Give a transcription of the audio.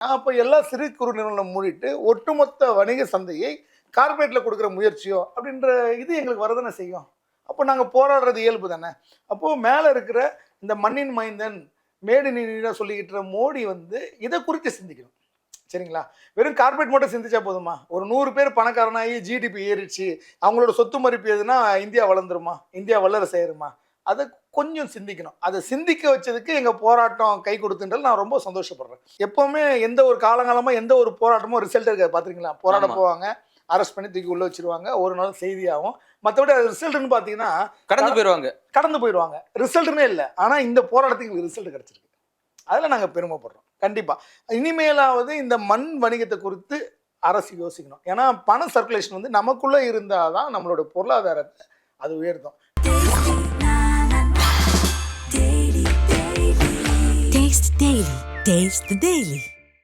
அப்போ எல்லா சிறு குறு நிறுவனம் மூடிட்டு ஒட்டுமொத்த வணிக சந்தையை கார்பரேட்டில் கொடுக்குற முயற்சியோ அப்படின்ற இது எங்களுக்கு வரதானே செய்யும். அப்போ நாங்கள் போராடுறது இயல்பு தானே. அப்போது மேலே இருக்கிற இந்த மண்ணின் மைந்தன் மேடு நீடாக சொல்லிக்கிட்டு மோடி இதை குறித்து சிந்திக்கணும். சரிங்களா? வெறும் கார்பரேட் மட்டும் சிந்திச்சா போதுமா? ஒரு 100 பேர் பணக்காரனாகி ஜிடிபி ஏறிடுச்சு, அவங்களோட சொத்து மதிப்பு எதுனா இந்தியா வளர்ந்துருமா, இந்தியா வல்லரசு ஆயிருமா? அதை கொஞ்சம் சிந்திக்கணும். அதை சிந்திக்க வச்சதுக்கு எங்கள் போராட்டம் கை கொடுத்துன்றது நான் ரொம்ப சந்தோஷப்படுறேன். எப்போவுமே எந்த ஒரு காலங்காலமாக எந்த ஒரு போராட்டமும் ரிசல்ட் இருக்காது. பார்த்துருக்கீங்களா? போராட போவாங்க, அரெஸ்ட் பண்ணி தூக்கி உள்ளே வச்சிருவாங்க, ஒரு நாள் செய்தியாகும். மற்றபடி அது ரிசல்ட்னு பார்த்தீங்கன்னா கடந்து போயிடுவாங்க. ரிசல்ட்னே இல்லை. ஆனால் இந்த போராட்டத்துக்கு ரிசல்ட் கிடச்சிருக்கு. அதில் நாங்கள் பெருமைப்படுறோம். கண்டிப்பாக இனிமேலாவது இந்த மண் வணிகத்தை குறித்து அரசு யோசிக்கணும். ஏன்னா பண சர்க்குலேஷன் நமக்குள்ளே இருந்தால் தான் நம்மளோட பொருளாதாரத்தை அது உயர்த்தும். Taste the Daily.